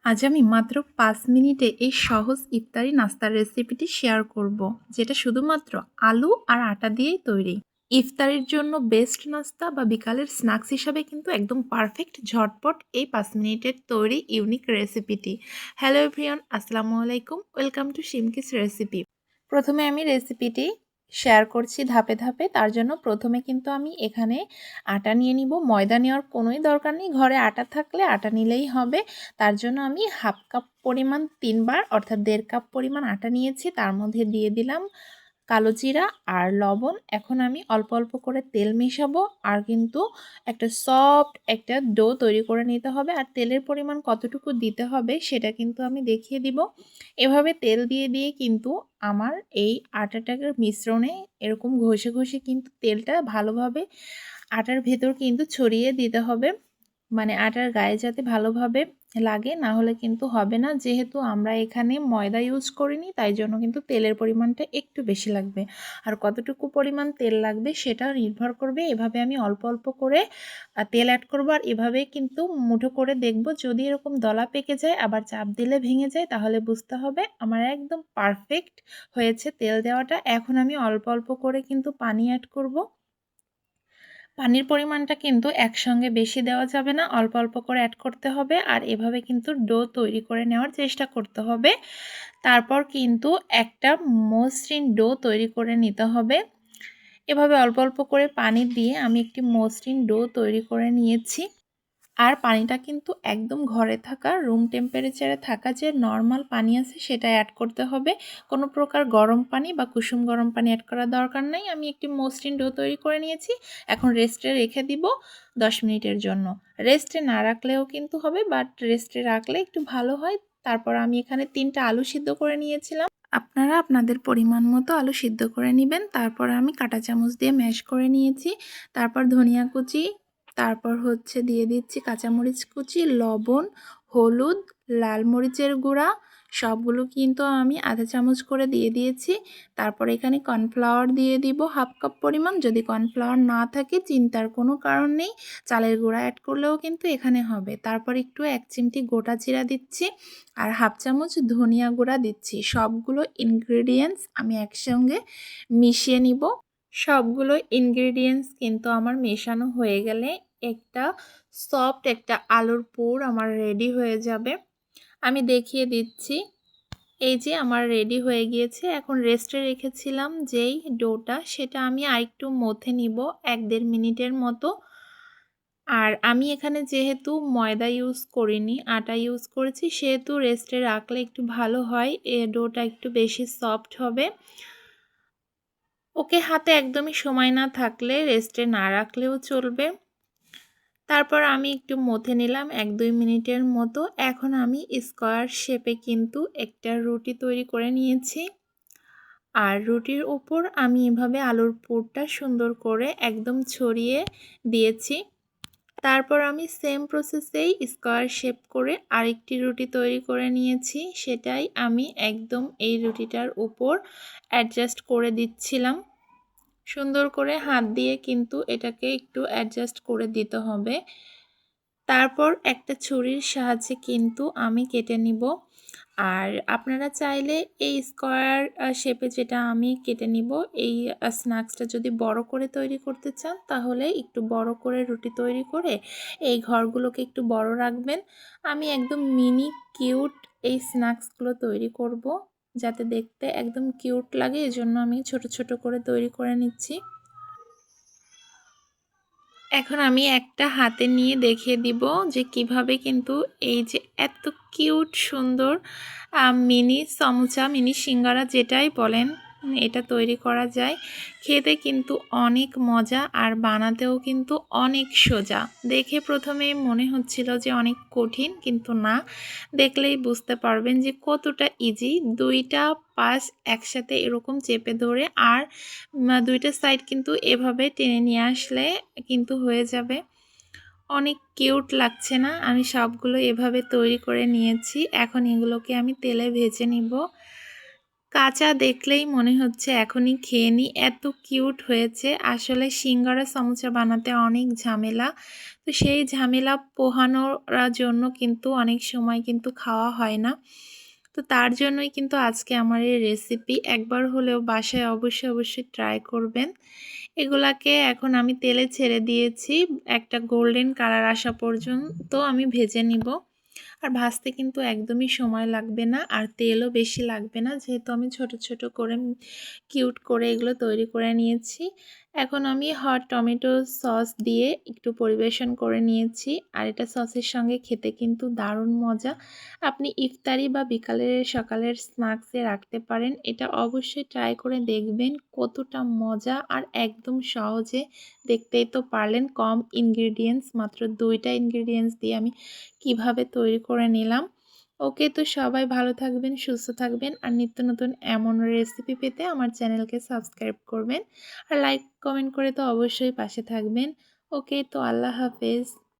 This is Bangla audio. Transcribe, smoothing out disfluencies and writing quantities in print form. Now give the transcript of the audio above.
আজ আমি মাত্র ৫ মিনিটে এই সহজ ইফতারি নাস্তার রেসিপিটি শেয়ার করব, যেটা শুধুমাত্র আলু আর আটা দিয়েই তৈরি। ইফতারির জন্য বেস্ট নাস্তা বা বিকালের স্ন্যাক্স হিসাবে কিন্তু একদম পারফেক্ট ঝটপট এই ৫ মিনিটের তৈরি ইউনিক রেসিপিটি। হ্যালো এভরিওয়ান, আসসালামু আলাইকুম, ওয়েলকাম টু শিমকিস রেসিপি। প্রথমে আমি রেসিপিটি শেয়ার করছি ধাপে ধাপে। তার জন্য প্রথমে কিন্তু আমি এখানে আটা নিয়ে নিব। ময়দা নেওয়ার কোনোই দরকার নেই, ঘরে আটা থাকলে আটা নিলেই হবে। তার জন্য আমি হাফ কাপ পরিমাণ ৩ বার অর্থাৎ ১.৫ কাপ পরিমাণ আটা নিয়েছি। তার মধ্যে দিয়ে দিলাম কালো জিরা আর লবণ। এখন আমি অল্প অল্প করে তেল মেশাবো আর কিন্তু একটা সফট একটা ডো তৈরি করে নিতে হবে। আর তেলের পরিমাণ কতটুকু দিতে হবে সেটা কিন্তু আমি দেখিয়ে দিব। এভাবে তেল দিয়ে দিয়ে কিন্তু আমার এই আটাটার মিশ্রণে এরকম ঘষে ঘষে কিন্তু তেলটা ভালোভাবে আটার ভেতর কিন্তু ছড়িয়ে দিতে হবে, মানে আটার গায়ে যাতে ভালোভাবে লাগে, না হলে কিন্তু হবে না। যেহেতু আমরা এখানে ময়দা ইউজ করিনি, তাই জন্য কিন্তু তেলের পরিমাণটা একটু বেশি লাগবে। আর কতটুকু পরিমাণ তেল লাগবে সেটা নির্ভর করবে। এভাবে আমি অল্প অল্প করে তেল অ্যাড করবো আর এভাবে কিন্তু মুঠো করে দেখব। যদি এরকম দলা পেকে যায় আবার চাপ দিলে ভেঙে যায়, তাহলে বুঝতে হবে আমার একদম পারফেক্ট হয়েছে তেল দেওয়াটা। এখন আমি অল্প অল্প করে কিন্তু পানি অ্যাড করব। পানির পরিমাণটা কিন্তু একসঙ্গে বেশি দেওয়া যাবে না, অল্প অল্প করে অ্যাড করতে হবে। আর এভাবে কিন্তু ডো তৈরি করে নেওয়ার চেষ্টা করতে হবে। তারপর কিন্তু একটা মসৃণ ডো তৈরি করে নিতে হবে। এভাবে অল্প অল্প করে পানি দিয়ে আমি একটি মসৃণ ডো তৈরি করে নিয়েছি। আর পানিটা কিন্তু একদম ঘরে থাকা রুম টেম্পারেচারে থাকা যে নর্মাল পানি আছে সেটা অ্যাড করতে হবে। কোনো প্রকার গরম পানি বা কুসুম গরম পানি অ্যাড করার দরকার নাই। আমি একটি মসৃণ ডো তৈরি করে নিয়েছি। এখন রেস্টে রেখে দিব 10 মিনিটের জন্য। রেস্টে না রাখলেও কিন্তু হবে, বাট রেস্টে রাখলে একটু ভালো হয়। তারপর আমি এখানে 3টা আলু সিদ্ধ করে নিয়েছিলাম। আপনারা আপনাদের পরিমাণ মতো আলু সিদ্ধ করে নেবেন। তারপর আমি কাঁটা চামচ দিয়ে ম্যাশ করে নিয়েছি। তারপর ধনিয়া কুচি, তারপর হচ্ছে দিয়ে দিচ্ছি কাঁচামরিচ কুচি, লবণ, হলুদ, লাল মরিচের গুঁড়া, সবগুলো কিন্তু আমি আধা চামচ করে দিয়ে দিয়েছি। তারপর এখানে কর্নফ্লাওয়ার দিয়ে দিব হাফ কাপ পরিমাণ। যদি কর্নফ্লাওয়ার না থাকে চিন্তার কোনো কারণ নেই, চালের গুঁড়া অ্যাড করলেও কিন্তু এখানে হবে। তারপর একটু 1 চিমটি গোটা জিরা দিচ্ছি আর হাফ চামচ ধনিয়া গুঁড়া দিচ্ছি। সবগুলো ইনগ্রেডিয়েন্টস আমি একসঙ্গে মিশিয়ে নিব। সবগুলো ইনগ্রেডিয়েন্টস কিন্তু আমার মেশানো হয়ে গেলে একটা সফট একটা আলুর পুর আমার রেডি হয়ে যাবে। আমি দেখিয়ে দিচ্ছি। এই যে আমার রেডি হয়ে গিয়েছে। এখন রেস্টে রেখেছিলাম যেই ডোটা, সেটা আমি আরেকটু মথে নিব 1-1.5 মিনিটের মতো। আর আমি এখানে যেহেতু ময়দা ইউজ করিনি, আটা ইউজ করেছি, সেহেতু রেস্টে রাখলে একটু ভালো হয়, এ ডোটা একটু বেশি সফট হবে। ওকে হাতে একদমই সময় না থাকলে রেস্টে না রাখলেও চলবে। তারপর আমি একটু মথে নিলাম 1-2 মিনিটের মতো। এখন আমি স্কোয়ার শেপে কিন্তু একটা রুটি তৈরি করে নিয়েছি। আর রুটির উপর আমি এভাবে আলুর পুরটা সুন্দর করে একদম ছড়িয়ে দিয়েছি। তারপর আমি সেম প্রসেসেই স্কোয়ার শেপ করে আরেকটি রুটি তৈরি করে নিয়েছি। সেটাই আমি একদম এই রুটিটার উপর অ্যাডজাস্ট করে দিচ্ছিলাম। সুন্দর করে হাত দিয়ে কিন্তু এটাকে একটু অ্যাডজাস্ট করে দিতে হবে। তারপর একটা ছুরির সাহায্যে কিন্তু আমি কেটে নিব। আর আপনারা চাইলে এই স্কোয়ার শেপে যেটা আমি কেটে নিব, এই স্ন্যাক্সটা যদি বড় করে তৈরি করতে চান তাহলে একটু বড় করে রুটি তৈরি করে এই ঘরগুলোকে একটু বড় রাখবেন। আমি একদম মিনি কিউট এই স্ন্যাক্সগুলো তৈরি করব, যাতে দেখতে একদম কিউট লাগে, এজন্য আমি ছোট ছোট করে তৈরি করে নিচ্ছি। এখন আমি একটা হাতে নিয়ে দেখিয়ে দিব যে কিভাবে কিন্তু এই যে এত কিউট সুন্দর মিনি সমোসা, মিনি সিঙ্গারা যেটাই বলেন, এটা তৈরি করা যায়। খেতে কিন্তু অনেক মজা আর বানাতেও কিন্তু অনেক সোজা। দেখে প্রথমে মনে হচ্ছিল যে অনেক কঠিন, কিন্তু না, দেখলেই বুঝতে পারবেন যে কতটা ইজি। 2টা পাশ একসাথে এরকম চেপে ধরে আর 2টা সাইড কিন্তু এভাবে টেনে নিয়ে আসলে কিন্তু হয়ে যাবে। অনেক কিউট লাগছে না? আমি সবগুলো এভাবে তৈরি করে নিয়েছি। এখন এগুলোকে আমি তেলে ভেজে নিব। কাঁচা দেখলেই মনে হচ্ছে এখনই খেয়ে নিই, এত কিউট হয়েছে। আসলে সিঙ্গারা সমুচা বানাতে অনেক ঝামেলা। তো সেই ঝামেলা পোহানোর জন্য কিন্তু অনেক সময় কিন্তু খাওয়া হয় না। তো তার জন্যই কিন্তু আজকে আমার এই রেসিপি। একবার হলেও বাসায় অবশ্যই ট্রাই করবেন। এগুলাকে এখন আমি তেলে ছেড়ে দিয়েছি। একটা গোল্ডেন কালার আসা পর্যন্ত আমি ভেজে নিব। আর ভাজতে কিন্তু একদমই সময় লাগবে না, আর তেলও বেশি লাগবে না, যেহেতু আমি ছোট করে কিউট করে এগুলো তৈরি করে নিয়েছি। এখন আমি হট টমেটো সস দিয়ে একটু পরিবেশন করে নিয়েছি, আর এটা সসের সঙ্গে খেতে কিন্তু দারুণ মজা। আপনি ইফতারি বা বিকালের সকালের স্ন্যাক্সে রাখতে পারেন। এটা অবশ্যই ট্রাই করে দেখবেন কতটা মজা, আর একদম সহজে। দেখতেই তো পারলেন কম ইনগ্রিডিয়েন্টস, মাত্র 2টা ইনগ্রিডিয়েন্টস দিয়ে আমি কিভাবে তৈরি করে নিলাম। ওকে, তো সবাই ভালো থাকবেন, সুস্থ থাকবেন, আর নিত্য নতুন এমন রেসিপি পেতে আমার চ্যানেলকে সাবস্ক্রাইব করবেন, আর লাইক কমেন্ট করে তো অবশ্যই পাশে থাকবেন। ওকে, তো আল্লাহ হাফেজ।